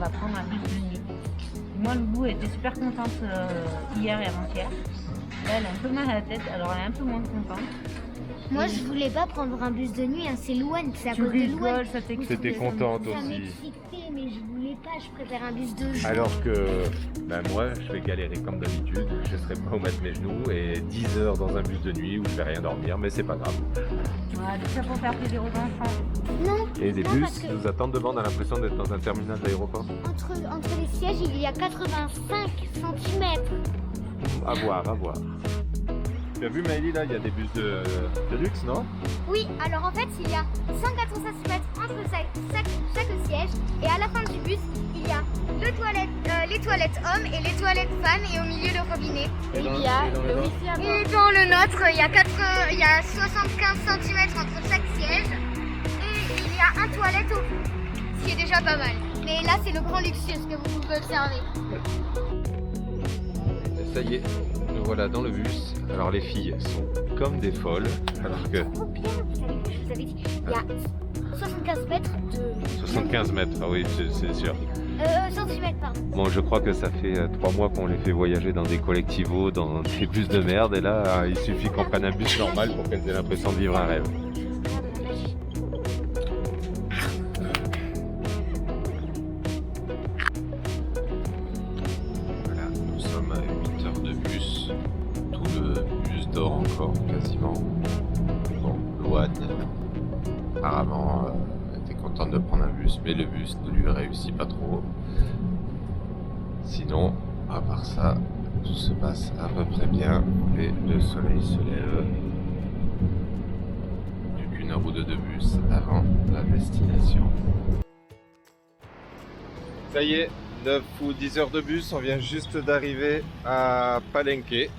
va prendre un bus de nuit. Moi, Loulou était super contente hier et avant-hier. Là, elle a un peu mal à la tête, alors elle est un peu moins contente. Moi, je voulais pas prendre un bus de nuit, hein, c'est Louane, c'est à Tu cause de Louane. rigoles, ça t'excite. C'était contente Ça aussi. m'excitait, mais je voulais pas, je préfère un bus de jour. Alors que moi, je vais galérer comme d'habitude. Je serai pas où mettre mes genoux et 10 heures dans un bus de nuit où je vais rien dormir, mais c'est pas grave. Ouais, tout ça pour faire plaisir aux enfants. Non, Et des non, bus parce que nous attendent devant, on a l'impression d'être dans un terminal d'aéroport. entre les sièges, il y a 85 cm. À voir, à voir. Tu as vu Maëlie là, il y a des bus de luxe, non? Oui, alors en fait, il y a 185 cm entre chaque siège. Et à la fin du bus, il y a les toilettes hommes et les toilettes femmes et au milieu le robinet. Il y a le wifi à bord. Et dans le nôtre, il y a 75 cm entre chaque siège. Et il y a un toilette au fond, ce qui est déjà pas mal. Mais là, c'est le grand luxueux, ce que vous pouvez observer. Ça y est, nous voilà dans le bus. Alors les filles sont comme des folles, alors que Trop bien, vous avez dit. Il y a 75 mètres de... 75 mètres, ah oui, c'est sûr. centimètres, pardon. Bon, je crois que ça fait 3 mois qu'on les fait voyager dans des collectivos, dans des bus de merde, et là, il suffit qu'on prenne un bus normal pour qu'elles aient l'impression de vivre un rêve. Voilà, nous sommes à 8 heures de bus. Tout le bus dort encore, quasiment. Bon, Louane, apparemment, était contente de prendre un bus, mais le bus ne lui réussit pas trop. Sinon, à part ça, tout se passe à peu près bien et le soleil se lève. Plus qu'une heure ou deux de bus avant la destination. Ça y est, 9 ou 10 heures de bus, on vient juste d'arriver à Palenque.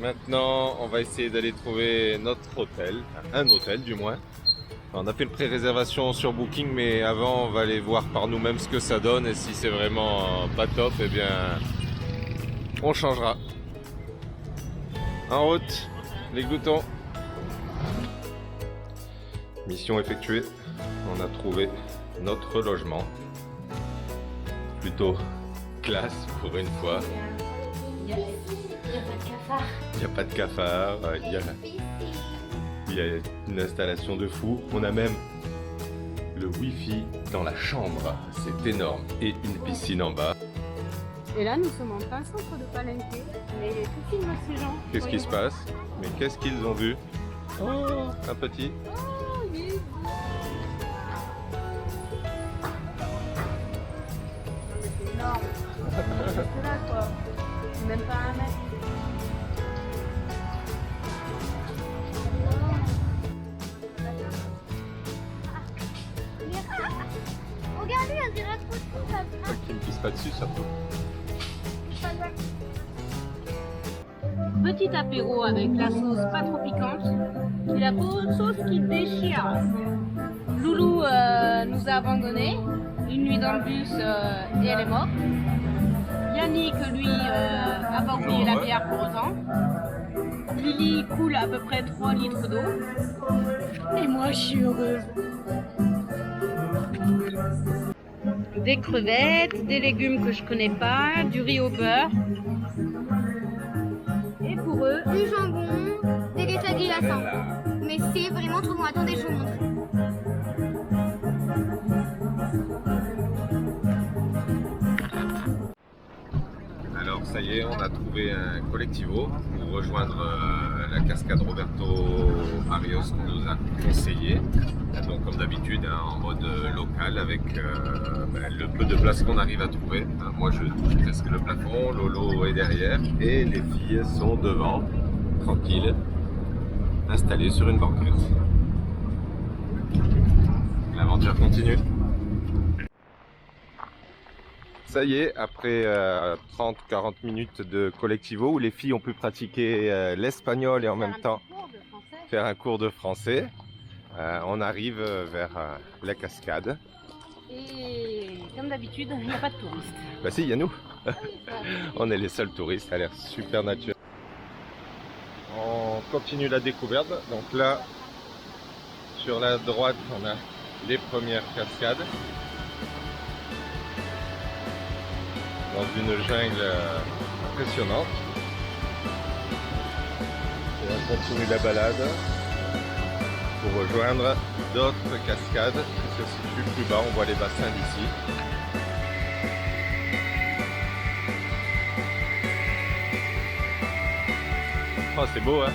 Maintenant, on va essayer d'aller trouver notre hôtel, un hôtel du moins. On a fait une pré-réservation sur Booking, mais avant on va aller voir par nous-mêmes ce que ça donne et si c'est vraiment pas top, eh bien on changera. En route, les gloutons. Mission effectuée, on a trouvé notre logement. Plutôt classe pour une fois. Il n'y a pas de cafard. Il n'y a pas de cafard, il y a une installation de fou. On a même le wifi dans la chambre, c'est énorme. Et une piscine en bas. Et là, nous sommes en plein centre de Palenque. Mais il est tout film, ces gens. Qu'est-ce qui se passe? Mais qu'est-ce qu'ils ont vu? Oh, un petit. Oh, il est c'est énorme. C'est là, quoi. C'est même pas un mètre. Regardez, on dirait trop de fou, ça. Qui ne pisse pas dessus surtout. Petit apéro avec la sauce pas trop piquante et la sauce qui déchire. Loulou nous a abandonnés une nuit dans le bus et elle est morte. Yannick, lui, a pas oublié la bière pour autant. Lily coule à peu près 3 litres d'eau. Et moi, je suis heureuse. Des crevettes, des légumes que je connais pas, du riz au beurre. Et pour eux, Du jambon, des laitages glaçants. Mais c'est vraiment trop bon. Attendez, je vous montre. Alors ça y est, on a trouvé un collectivo pour rejoindre la cascade Roberto Arios qu'on nous a conseillé. Donc comme d'habitude en mode local avec le peu de place qu'on arrive à trouver. Moi je touche presque le plafond, Lolo est derrière et les filles sont devant, tranquilles, installées sur une banquette. L'aventure continue. Ça y est, après 30-40 minutes de collectivo où les filles ont pu pratiquer l'espagnol et en même temps faire un cours de français, on arrive vers la cascade. Et comme d'habitude, il n'y a pas de touristes. Bah si, il y a nous. On est les seuls touristes, ça a l'air super naturel. On continue la découverte. Donc là, sur la droite, on a les premières cascades. dans une jungle impressionnante. Et on continue la balade pour rejoindre d'autres cascades qui se situent plus bas. On voit les bassins d'ici. Oh, c'est beau, hein.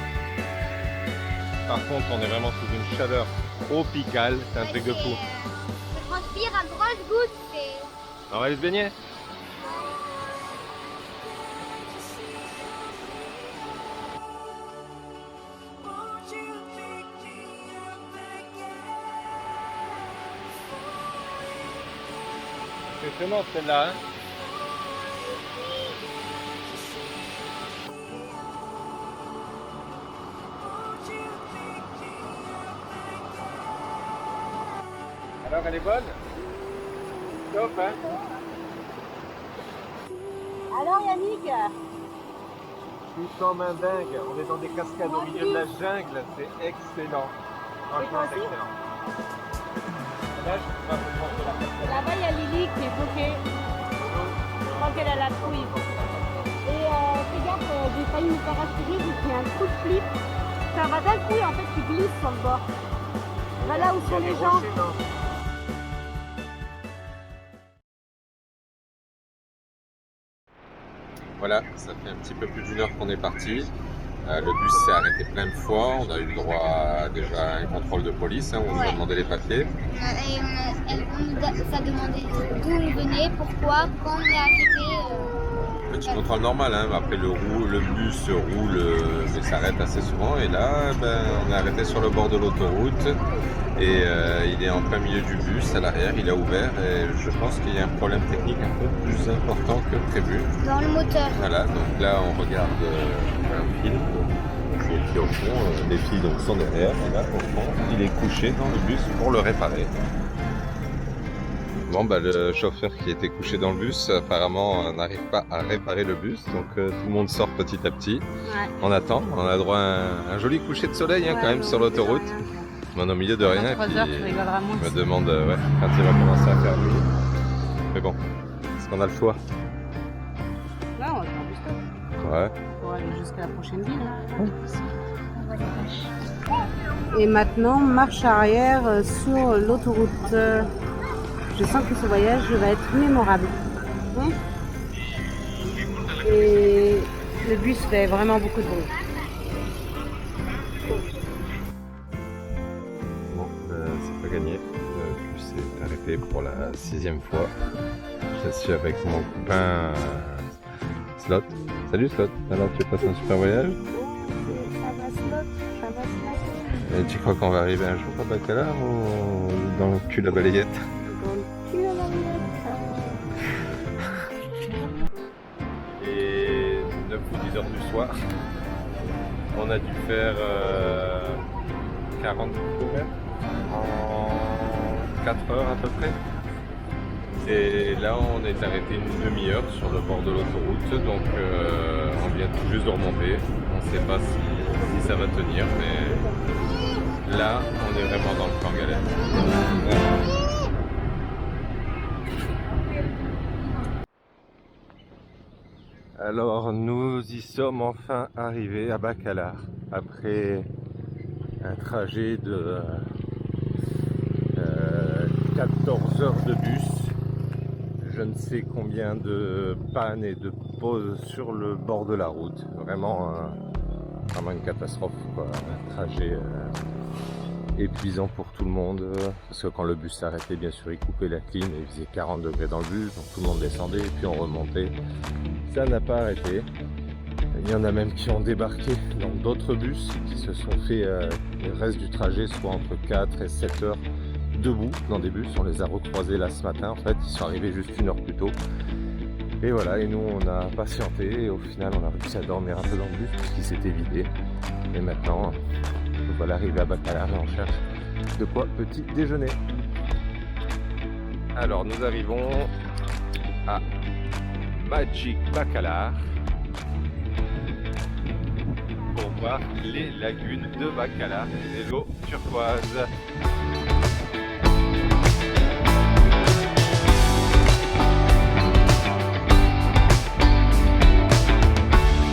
Par contre, on est vraiment sous une chaleur tropicale, c'est un truc de fou. Je transpire à grosses gouttes. On va aller se baigner. C'est vraiment celle-là, hein. Alors elle est bonne? Top, hein? Alors Yannick, Je suis comme un dingue, on est dans des cascades au milieu de la jungle, c'est excellent. Franchement, c'est excellent. Là, je sais pas comment on fait la cascade. là-bas il y a Lily qui est bloquée. Je crois qu'elle a la trouille. Et fais gaffe, j'ai failli me faire aspirer, j'ai pris un coup de flip. Ça va d'un coup et en fait tu glisses sur le bord. Va là où sont les gens. Voilà, ça fait un petit peu plus d'une heure qu'on est parti. Le bus s'est arrêté plein de fois. On a eu le droit à déjà un contrôle de police, hein, où on nous a demandé les papiers. Et ça demandait d'où on venait, pourquoi, quand on est arrêté. Petit contrôle normal, hein. Après le bus roule et s'arrête assez souvent. Et là, on est arrêté sur le bord de l'autoroute. Et il est en plein milieu du bus, à l'arrière, il a ouvert. Et je pense qu'il y a un problème technique un peu plus important que prévu. Dans le moteur. Voilà, donc là on regarde un film. Et puis au fond, les filles donc, sont derrière. Et là, au fond, il est couché dans le bus pour le réparer. Bon, le chauffeur qui était couché dans le bus, apparemment, n'arrive pas à réparer le bus. Donc tout le monde sort petit à petit. Ouais. On attend. On a droit à un joli coucher de soleil, hein, quand même, sur l'autoroute. On est au milieu de rien. Et puis, il me demande quand il va commencer à faire nuit. Mais bon, est-ce qu'on a le choix? Là, on va faire du stop. Ouais. Pour aller jusqu'à la prochaine ville. Et maintenant, marche arrière sur l'autoroute. Je sens que ce voyage va être mémorable. Et le bus fait vraiment beaucoup de bruit. Bon, c'est pas gagné. Le bus est arrêté pour la 6e fois. Je suis avec mon copain Slot. Salut Slot, alors tu passes un super voyage? Et tu crois qu'on va arriver un jour à Bacalar ou dans le cul de la balayette? Et 9 ou 10 heures du soir, on a dû faire 40 km en 4 heures à peu près. Et là on est arrêté une demi-heure sur le bord de l'autoroute, donc on vient tout juste de remonter. On ne sait pas si ça va tenir, mais là on est vraiment dans le plan galère. Alors nous y sommes enfin arrivés à Bacalar après un trajet de 14 heures de bus. Je ne sais combien de pannes et de pauses sur le bord de la route. Vraiment une catastrophe, quoi. Un trajet épuisant pour tout le monde. Parce que quand le bus s'arrêtait, bien sûr, il coupait la clim et il faisait 40 degrés dans le bus. Donc tout le monde descendait et puis on remontait. Ça n'a pas arrêté. Il y en a même qui ont débarqué dans d'autres bus qui se sont fait le reste du trajet, soit entre 4 et 7 heures debout dans des bus. On les a recroisés là ce matin, en fait, ils sont arrivés juste une heure plus tôt. Et voilà, et nous on a patienté et au final on a réussi à dormir un peu dans le bus puisqu'il s'était vidé. Et maintenant, voilà, arrivé à Bacalar et on cherche de quoi petit déjeuner. Alors nous arrivons à Magic Bacalar pour voir les lagunes de Bacalar et l'eau turquoise.